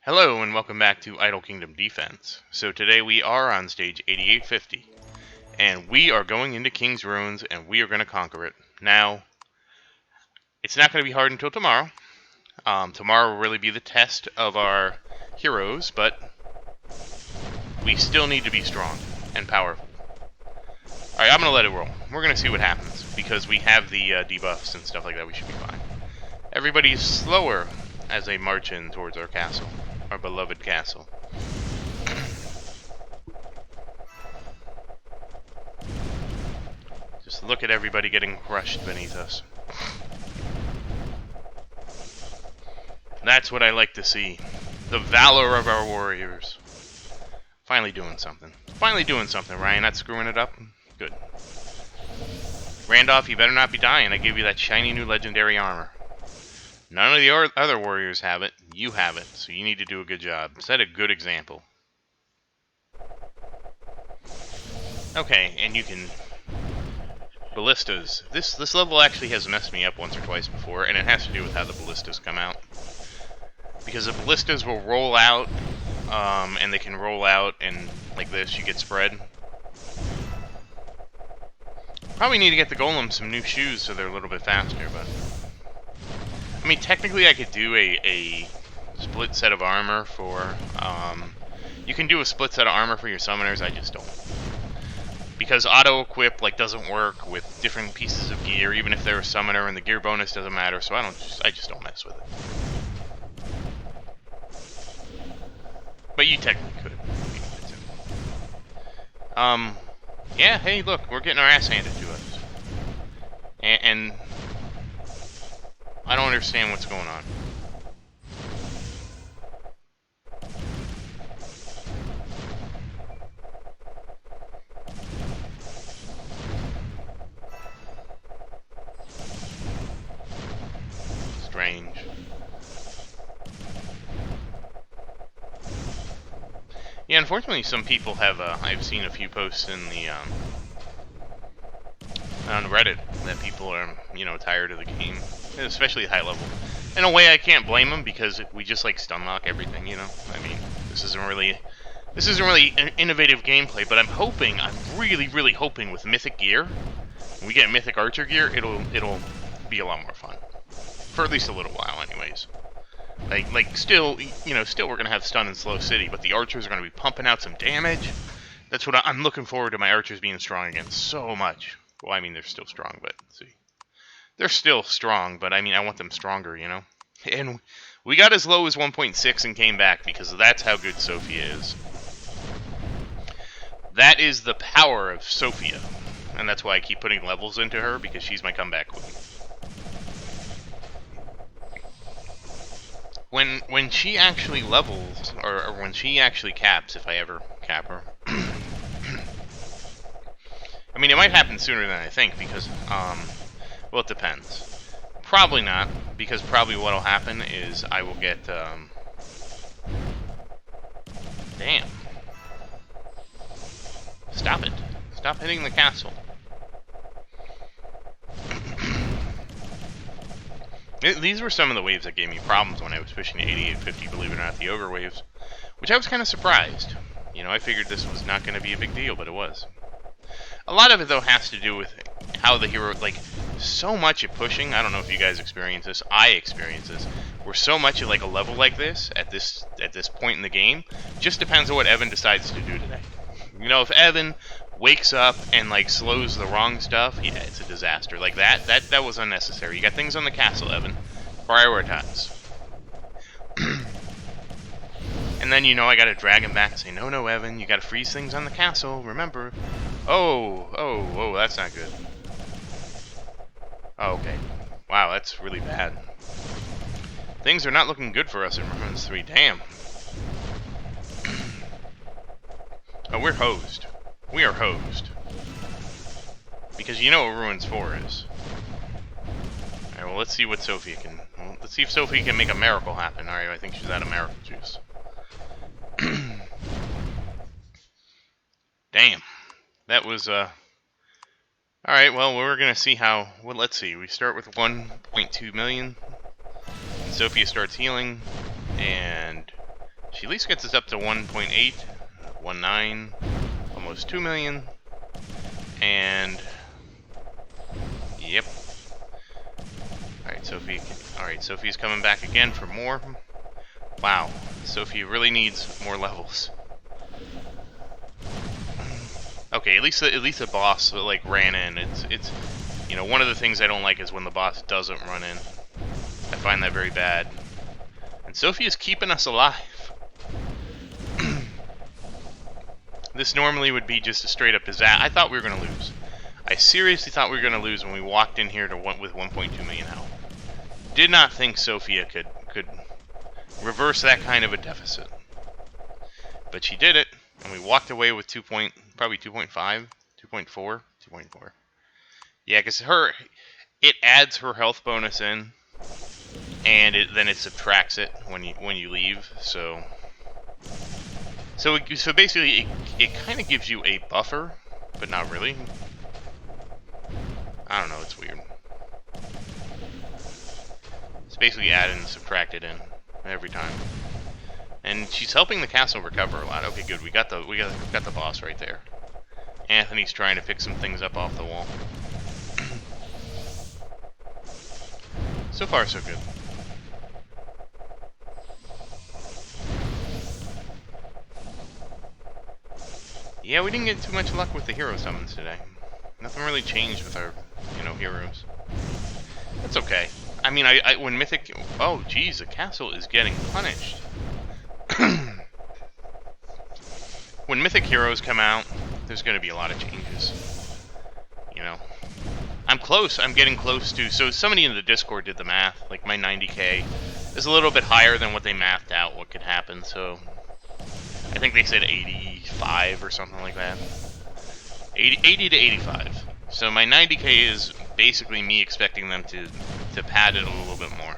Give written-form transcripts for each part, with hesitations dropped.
Hello and welcome back to Idle Kingdom Defense. So today we are on stage 8850, and we are going into King's Ruins, and we are going to conquer it. Now, it's not going to be hard until tomorrow. Tomorrow will really be the test of our heroes, but we still need to be strong and powerful. Alright, I'm going to let it roll. We're going to see what happens, because we have the debuffs and stuff like that. We should be fine. Everybody's slower as they march in towards our castle. Our beloved castle. Just look at everybody getting crushed beneath us. That's what I like to see. The valor of our warriors. Finally doing something. Finally doing something, Ryan. Not screwing it up? Good. Randolph, you better not be dying. I gave you that shiny new legendary armor. None of the other warriors have it. You have it, so you need to do a good job. Set a good example. Okay, and you can... Ballistas. This level actually has messed me up once or twice before, and it has to do with how the ballistas come out. Because the ballistas will roll out, and they can roll out, and like this, you get spread. Probably need to get the golems some new shoes so they're a little bit faster, but... I mean, technically I could do a split set of armor for, you can do a split set of armor for your summoners, I just don't. Because auto-equip, like, doesn't work with different pieces of gear, even if they're a summoner, and the gear bonus doesn't matter, so I just don't mess with it. But you technically could. Yeah, hey, look, we're getting our ass handed to us. And I don't understand what's going on. Strange. Yeah, unfortunately, some people have. I've seen a few posts in the on Reddit that people are, tired of the game, especially high level. In a way, I can't blame them because we just like stun lock everything, I mean, this isn't really innovative gameplay, but I'm really hoping with Mythic gear, when we get Mythic Archer gear, it'll be a lot more fun. For at least a little while, anyways. Still we're gonna have stun in Slow City, but the archers are gonna be pumping out some damage. That's what I'm looking forward to. My archers being strong again so much. Well, I mean, they're still strong, but see, they're still strong, but I mean, I want them stronger, And we got as low as 1.6 and came back because that's how good Sophia is. That is the power of Sophia, and that's why I keep putting levels into her, because she's my comeback queen. When she actually levels, or when she actually caps, if I ever cap her, I mean, it might happen sooner than I think, because, well, it depends. Probably not, because probably what'll happen is I will get, damn. Stop it. Stop hitting the castle. These were some of the waves that gave me problems when I was pushing to 8850, believe it or not, the ogre waves, which I was kind of surprised. I figured this was not going to be a big deal, but it was. A lot of it, though, has to do with how the hero, so much at pushing, I don't know if you guys experience this, I experience this, where so much at, a level like this, at this point in the game, just depends on what Evan decides to do today. If Evan wakes up and, slows the wrong stuff, yeah, it's a disaster. That was unnecessary. You got things on the castle, Evan. Prioritize. And then, I gotta drag him back and say, no, Evan, you gotta freeze things on the castle, remember. Oh, that's not good. Oh, okay. Wow, that's really bad. Things are not looking good for us in Ruins 3, damn. Oh, we're hosed. We are hosed. Because you know what Ruins 4 is. Alright, well, let's see what Sophia can... Well, let's see if Sophia can make a miracle happen. Alright, I think she's out of miracle juice. Damn. That was, Alright, well, we're gonna see how... Well, let's see. We start with 1.2 million. And Sophia starts healing. And She at least gets us up to 1.8, 1.9, almost 2 million. And yep. Alright, Sophie. Alright, Sophie's coming back again for more. Wow, Sophie really needs more levels. Okay, at least the boss like ran in. It's you know, one of the things I don't like is when the boss doesn't run in. I find that very bad. And Sophie is keeping us alive. This normally would be just a straight up disaster. I thought we were gonna lose. I seriously thought we were gonna lose when we walked in here to with 1.2 million health. Did not think Sophia could reverse that kind of a deficit. But she did it, and we walked away with probably 2.5, 2.4, 2.4. Yeah, because it adds her health bonus in, and then it subtracts it when you leave. So basically, it kind of gives you a buffer, but not really. I don't know. It's weird. It's basically added and subtracted in every time. And she's helping the castle recover a lot. Okay, good. We got the boss right there. Anthony's trying to pick some things up off the wall. So far, so good. Yeah, we didn't get too much luck with the hero summons today. Nothing really changed with our, heroes. That's okay. I mean, when Mythic... Oh, geez, the castle is getting punished. When Mythic heroes come out, there's going to be a lot of changes. I'm close. I'm getting close to... So somebody in the Discord did the math. Like, my 90k is a little bit higher than what they mathed out what could happen, so... I think they said 85 or something like that. 80 to 85. So my 90k is basically me expecting them to pad it a little bit more.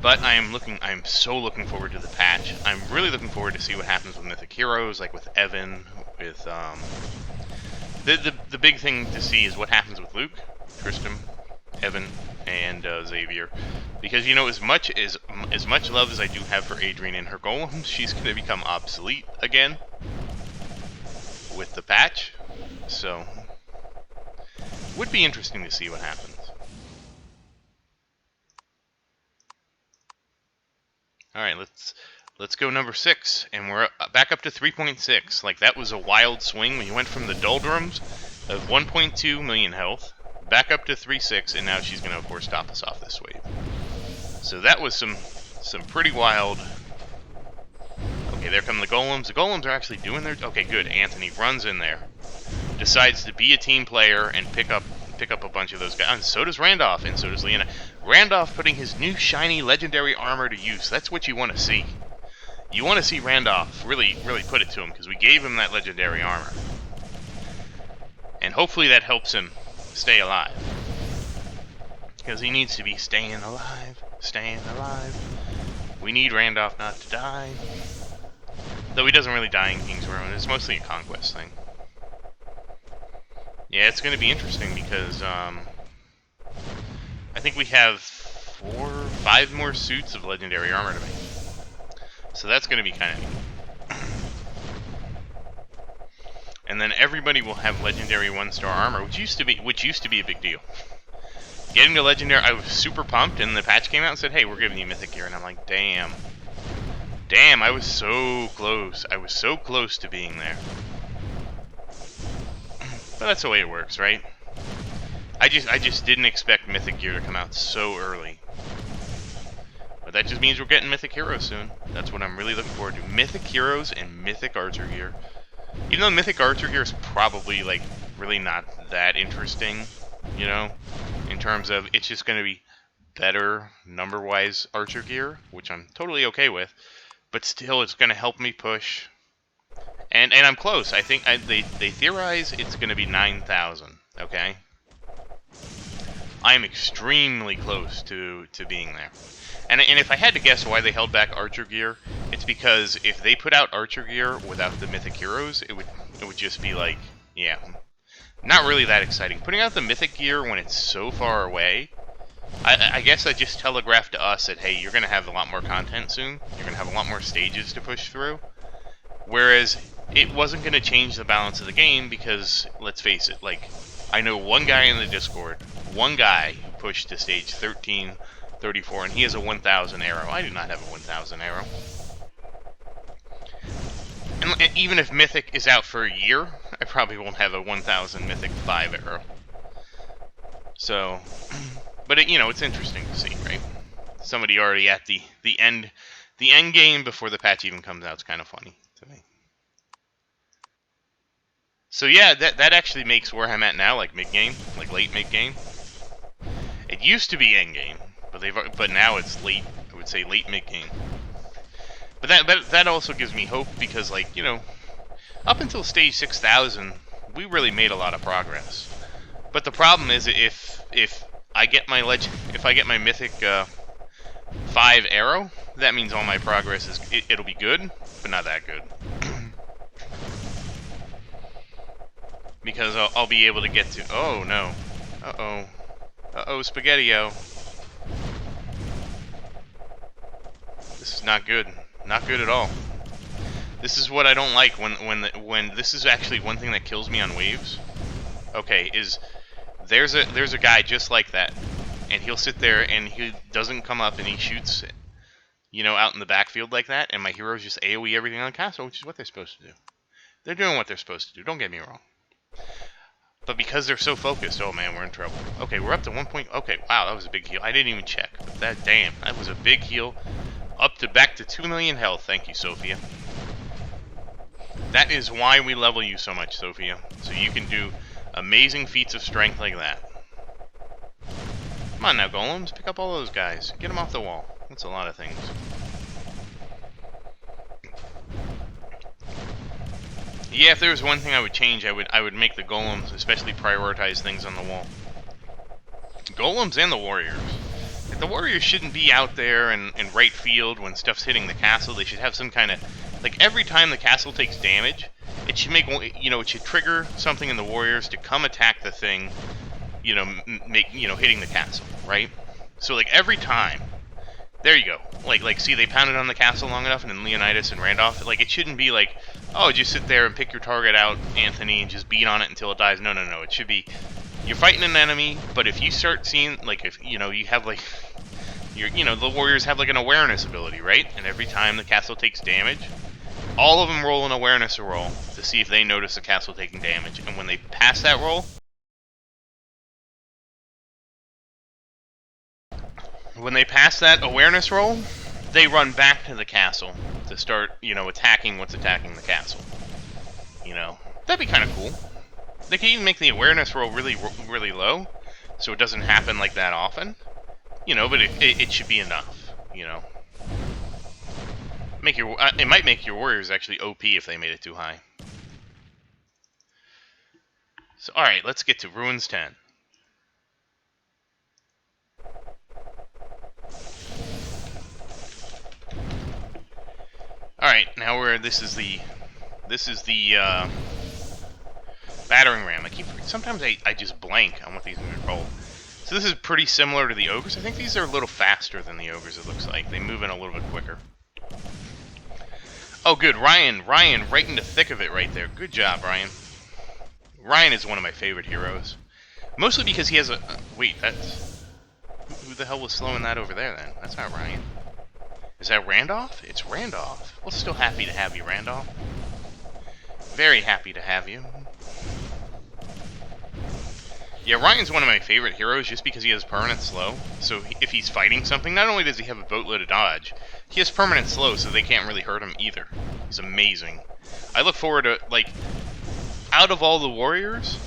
But I'm so looking forward to the patch. I'm really looking forward to see what happens with Mythic Heroes, like with Evan, with the big thing to see is what happens with Luke, Tristram, Evan, and Xavier. Because as much love as I do have for Adrienne and her golems, she's gonna become obsolete again with the patch. So would be interesting to see what happens. Alright, let's go number 6, and we're back up to 3.6. Like, that was a wild swing. We went from the doldrums of 1.2 million health, back up to 3.6, and now she's going to, of course, stop us off this wave. So that was some pretty wild... Okay, there come the golems. The golems are actually doing their... Okay, good. Anthony runs in there, decides to be a team player, and pick up a bunch of those guys. And so does Randolph, and so does Leona. Randolph putting his new shiny legendary armor to use. That's what you want to see. You want to see Randolph really put it to him, because we gave him that legendary armor. And hopefully that helps him stay alive. Because he needs to be staying alive, staying alive. We need Randolph not to die. Though he doesn't really die in King's Ruin. It's mostly a conquest thing. Yeah, it's going to be interesting because I think we have 4 or 5 more suits of legendary armor to make. So that's going to be kind of neat. And then everybody will have legendary 1-star armor, which used to be a big deal. Getting to legendary, I was super pumped, and the patch came out and said, "Hey, we're giving you mythic gear," and I'm like, "Damn, I was so close. I was so close to being there." But that's the way it works, right? I just didn't expect mythic gear to come out so early. But that just means we're getting mythic heroes soon. That's what I'm really looking forward to. Mythic heroes and mythic archer gear. Even though mythic archer gear is probably, like, really not that interesting, in terms of it's just going to be better number-wise archer gear, which I'm totally okay with. But still, it's going to help me push. And I'm close. I think they theorize it's going to be 9,000, okay? I am extremely close to being there. And if I had to guess why they held back archer gear, it's because if they put out archer gear without the mythic heroes, it would just be like, yeah, not really that exciting. Putting out the mythic gear when it's so far away I guess I just telegraphed to us that, hey, you're going to have a lot more content soon. You're going to have a lot more stages to push through. Whereas it wasn't going to change the balance of the game because, let's face it, like, I know one guy in the Discord, one guy who pushed to stage 13, 34, and he has a 1,000 arrow. I do not have a 1,000 arrow. And even if Mythic is out for a year, I probably won't have a 1,000 Mythic 5 arrow. So, but it's interesting to see, right? Somebody already at the end game before the patch even comes out. It's kind of funny to me. So yeah, that actually makes where I'm at now like mid game, like late mid game. It used to be end game, but now it's late. I would say late mid game. But that also gives me hope because, like, up until stage 6,000, we really made a lot of progress. But the problem is if I get my Mythic 5 arrow, that means all my progress it'll be good, but not that good. Because I'll be able to get to... Oh, no. Uh-oh. Uh-oh, Spaghetti-O. This is not good. Not good at all. This is what I don't like when this is actually one thing that kills me on waves. Okay, is there's a guy just like that, and he'll sit there and he doesn't come up and he shoots, out in the backfield like that, and my heroes just AoE everything on the castle, which is what they're supposed to do. They're doing what they're supposed to do. Don't get me wrong. But because they're so focused, oh man, we're in trouble. Okay, we're up to 1 point. Okay, wow, that was a big heal. I didn't even check. But that was a big heal. Back to 2 million health. Thank you, Sophia. That is why we level you so much, Sophia. So you can do amazing feats of strength like that. Come on now, golems. Pick up all those guys. Get them off the wall. That's a lot of things. Yeah, if there was one thing I would change, I would make the golems especially prioritize things on the wall. Golems and the warriors. Like, the warriors shouldn't be out there in right field when stuff's hitting the castle. They should have some kind of... Like, every time the castle takes damage, it should make... it should trigger something in the warriors to come attack the thing, hitting the castle, right? So, like, every time... There you go. Like, see, they pounded on the castle long enough, and then Leonidas and Randolph. Like, it shouldn't be like, oh, just sit there and pick your target out, Anthony, and just beat on it until it dies. No. It should be, you're fighting an enemy, but if you start seeing, like, if, you have, like, the warriors have, like, an awareness ability, right? And every time the castle takes damage, all of them roll an awareness roll to see if they notice the castle taking damage. And when they pass that roll, awareness roll, they run back to the castle to start, attacking what's attacking the castle. That'd be kind of cool. They could even make the awareness roll really, really low, so it doesn't happen like that often. But it should be enough. It might make your warriors actually OP if they made it too high. So, all right, let's get to Ruins 10. Alright, now this is the battering ram. Sometimes I just blank on what these are called. So this is pretty similar to the ogres. I think these are a little faster than the ogres, it looks like. They move in a little bit quicker. Oh good, Ryan, right in the thick of it right there. Good job, Ryan. Ryan is one of my favorite heroes. Mostly because he has a... wait, that's... Who the hell was slowing that over there then? That's not Ryan. Is that Randolph? It's Randolph. Well, still happy to have you, Randolph. Very happy to have you. Yeah, Ryan's one of my favorite heroes just because he has permanent slow. So if he's fighting something, not only does he have a boatload of dodge, he has permanent slow so they can't really hurt him either. He's amazing. I look forward to, like, out of all the warriors,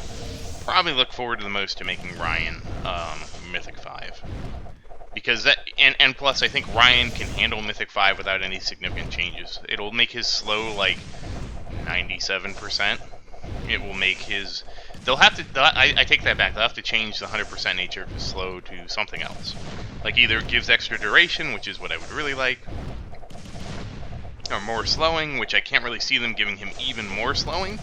probably look forward to the most to making Ryan Mythic 5. Because that, and plus I think Ryan can handle Mythic 5 without any significant changes. It'll make his slow like 97%. It will make his... I take that back. They'll have to change the 100% nature of his slow to something else. Like either it gives extra duration, which is what I would really like, or more slowing, which I can't really see them giving him even more slowing.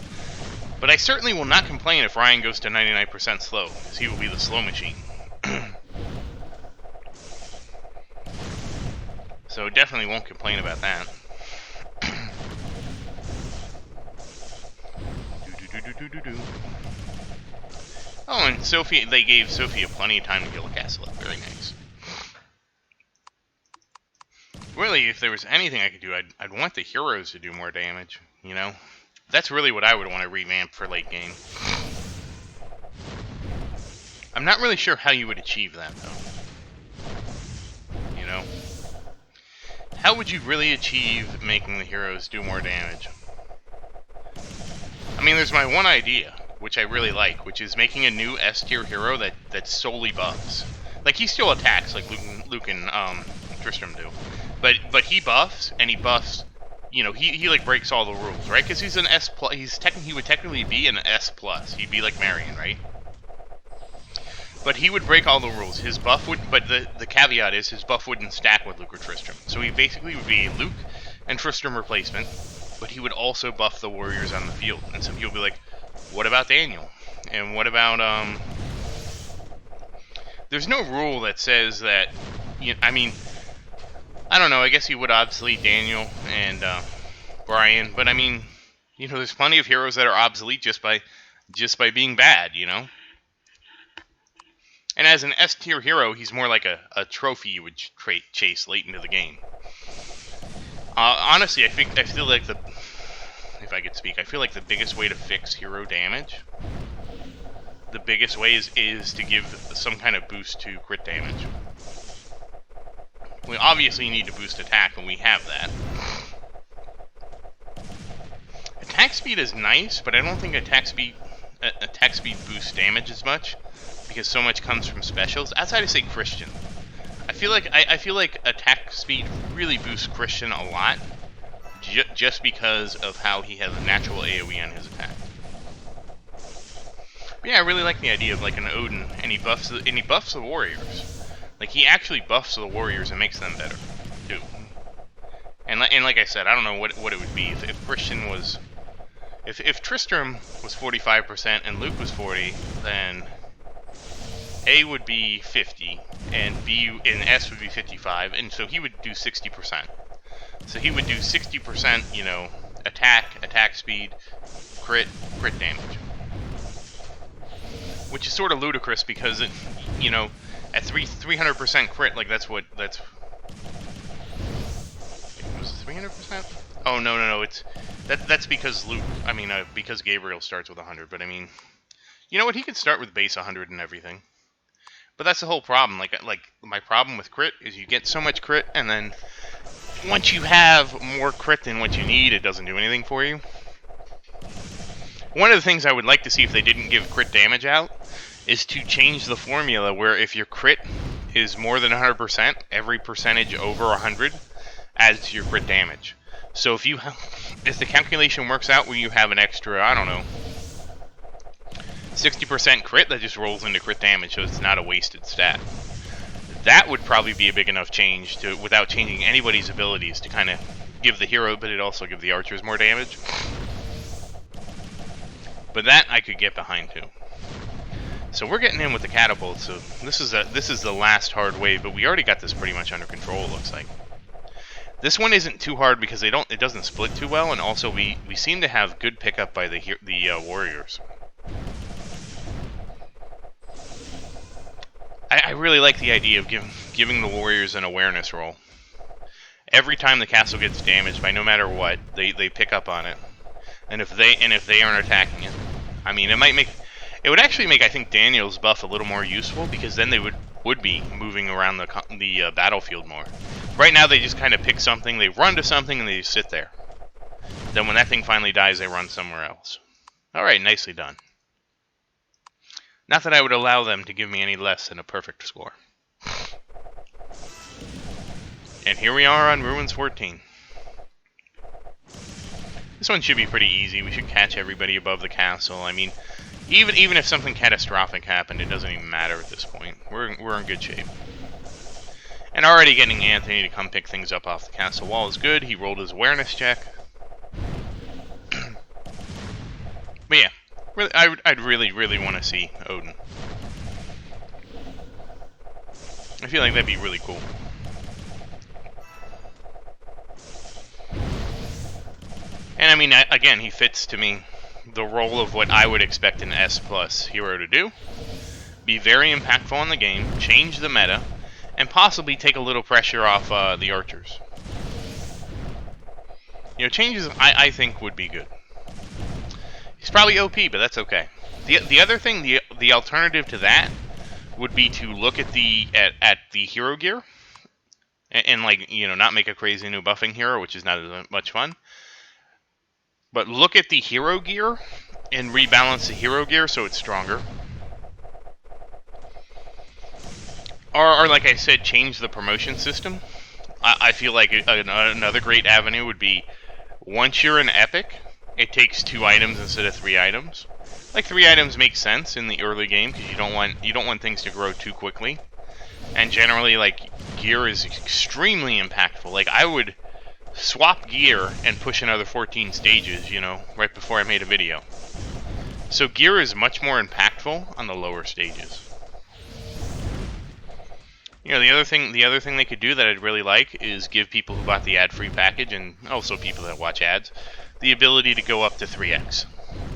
But I certainly will not complain if Ryan goes to 99% slow, because he will be the slow machine. So definitely won't complain about that. Oh, and Sophie, they gave Sophia plenty of time to kill a castle. Very nice. Really, if there was anything I could do, I'd want the heroes to do more damage, you know? That's really what I would want to revamp for late game. I'm not really sure how you would achieve that, though. You know? How would you really achieve making the heroes do more damage? I mean, there's my one idea, which I really like, which is making a new S-tier hero that solely buffs. Like, he still attacks, like Luke and Tristram do. But he buffs, and he buffs, you know, he like breaks all the rules, right? Because he's an S+, he would technically be an S+. He'd be like Marion, right? But he would break all the rules. His buff would, but the caveat is his buff wouldn't stack with Luke or Tristram. So he basically would be a Luke and Tristram replacement, but he would also buff the warriors on the field. And some people would be like, what about Daniel? And what about, there's no rule that says that, you know, I mean, I don't know, I guess he would obsolete Daniel and Brian, but I mean, you know, there's plenty of heroes that are obsolete just by being bad, you know? And as an S-tier hero, he's more like a trophy you would chase late into the game. Honestly, I feel like if I could speak, I feel like the biggest way to fix hero damage, the biggest way is to give some kind of boost to crit damage. We obviously need to boost attack, and we have that. Attack speed is nice, but I don't think attack speed boosts damage as much, because so much comes from specials. Outside of, say, Christian, I feel like attack speed really boosts Christian a lot, just because of how he has a natural AoE on his attack. But yeah, I really like the idea of like an Odin, and he buffs the warriors. Like, he actually buffs the warriors and makes them better too. And like I said, I don't know what it would be if Christian was, if Tristram was 45% and Luke was 40, then A would be 50, and B and S would be 55, and so he would do 60%. So he would do 60%, you know, attack speed, crit damage. Which is sort of ludicrous because it, you know, at 300% crit, like that's was it 300%? Oh no, that's because Luke, I mean, because Gabriel starts with 100, but I mean, you know what, he could start with base 100 and everything. But that's the whole problem. Like my problem with crit is you get so much crit, and then once you have more crit than what you need, it doesn't do anything for you. One of the things I would like to see if they didn't give crit damage out is to change the formula where if your crit is more than 100%, every percentage over 100 adds to your crit damage. So if the calculation works out where you have an extra, I don't know, 60% crit, that just rolls into crit damage, so it's not a wasted stat. That would probably be a big enough change without changing anybody's abilities to kind of give the hero, but it also give the archers more damage. But that I could get behind too. So we're getting in with the catapult. So this is the last hard wave, but we already got this pretty much under control. It looks like this one isn't too hard because it doesn't split too well, and also we seem to have good pickup by the warriors. I really like the idea of giving the warriors an awareness roll. Every time the castle gets damaged by no matter what, they pick up on it, and if they aren't attacking it, I mean, it would actually make, I think, Daniel's buff a little more useful, because then they would be moving around the battlefield more. Right now they just kind of pick something, they run to something, and they just sit there. Then when that thing finally dies, they run somewhere else. All right, nicely done. Not that I would allow them to give me any less than a perfect score. And here we are on Ruins 14. This one should be pretty easy. We should catch everybody above the castle. I mean, even if something catastrophic happened, it doesn't even matter at this point. We're in good shape. And already getting Anthony to come pick things up off the castle wall is good. He rolled his awareness check. But yeah, I'd really want to see Odin. I feel like that'd be really cool. And I mean, again, he fits to me the role of what I would expect an S plus hero to do. Be very impactful in the game, change the meta, and possibly take a little pressure off the archers. Changes I think would be good. He's probably OP, but that's okay. The other thing, the alternative to that would be to look at the hero gear and like not make a crazy new buffing hero, which is not as much fun. But look at the hero gear and rebalance the hero gear so it's stronger. Or like I said, change the promotion system. I feel like another great avenue would be once you're an epic, it takes 2 items instead of 3 items. Like 3 items makes sense in the early game because you don't want things to grow too quickly. And generally, like gear is extremely impactful. Like I would swap gear and push another 14 stages, right before I made a video. So gear is much more impactful on the lower stages. The other thing they could do that I'd really like is give people who bought the ad-free package, and also people that watch ads, the ability to go up to 3x.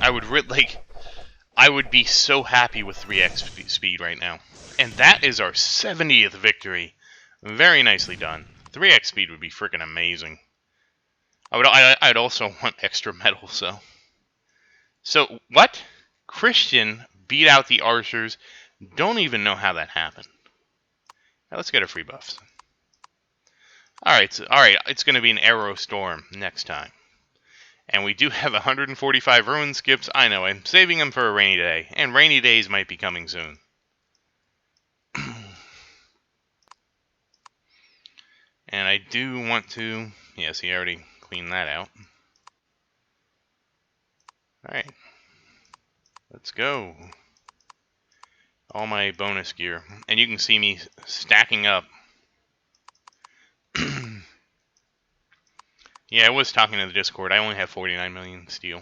I would be so happy with 3x speed right now. And that is our 70th victory. Very nicely done. 3x speed would be freaking amazing. I'd also want extra medals, so. So, what? Christian beat out the archers. Don't even know how that happened. Now let's get our free buffs. Alright, it's going to be an arrow storm next time. And we do have 145 ruin skips. I know, I'm saving them for a rainy day. And rainy days might be coming soon. And I do want to... Yes, he already cleaned that out. Alright. Let's go. All my bonus gear. And you can see me stacking up. Yeah, I was talking to the Discord. I only have 49 million steel.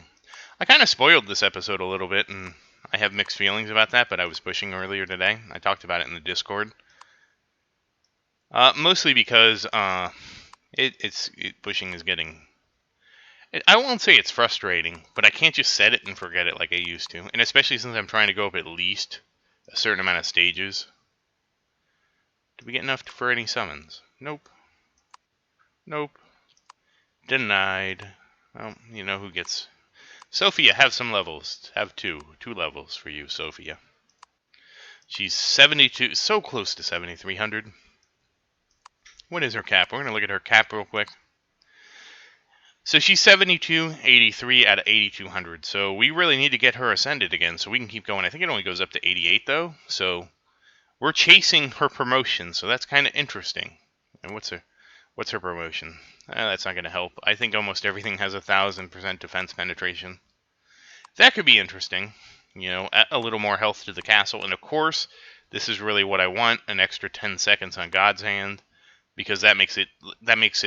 I kind of spoiled this episode a little bit, and I have mixed feelings about that, but I was pushing earlier today. I talked about it in the Discord. Mostly because pushing is getting... I won't say it's frustrating, but I can't just set it and forget it like I used to. And especially since I'm trying to go up at least a certain amount of stages. Did we get enough for any summons? Nope. Nope. Denied. Well, you know who gets... Sophia, have some levels. Have two. 2 levels for you, Sophia. She's 72, so close to 7,300. What is her cap? We're going to look at her cap real quick. So she's 7283 out of 8,200. So we really need to get her ascended again so we can keep going. I think it only goes up to 88 though. So we're chasing her promotion. So that's kind of interesting. And what's her promotion? That's not going to help. I think almost everything has 1,000% defense penetration. That could be interesting. A little more health to the castle. And of course, this is really what I want, an extra 10 seconds on God's Hand. Because that makes it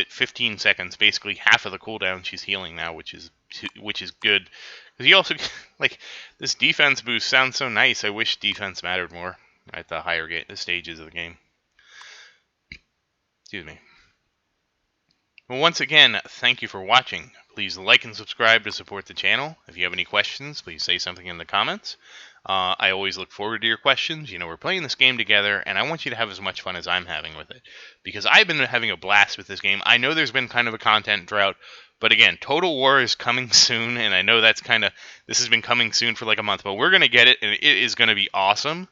15 seconds, basically half of the cooldown she's healing now, which is good. Because you also this defense boost sounds so nice. I wish defense mattered more at the higher stages of the game. Excuse me. Well, once again, thank you for watching. Please like and subscribe to support the channel. If you have any questions, please say something in the comments. I always look forward to your questions. We're playing this game together, and I want you to have as much fun as I'm having with it. Because I've been having a blast with this game. I know there's been kind of a content drought, but again, Total War is coming soon, and I know this has been coming soon for like a month, but we're going to get it, and it is going to be awesome.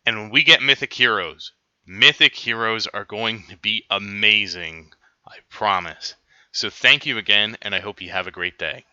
And when we get Mythic Heroes are going to be amazing. I promise. So thank you again, and I hope you have a great day.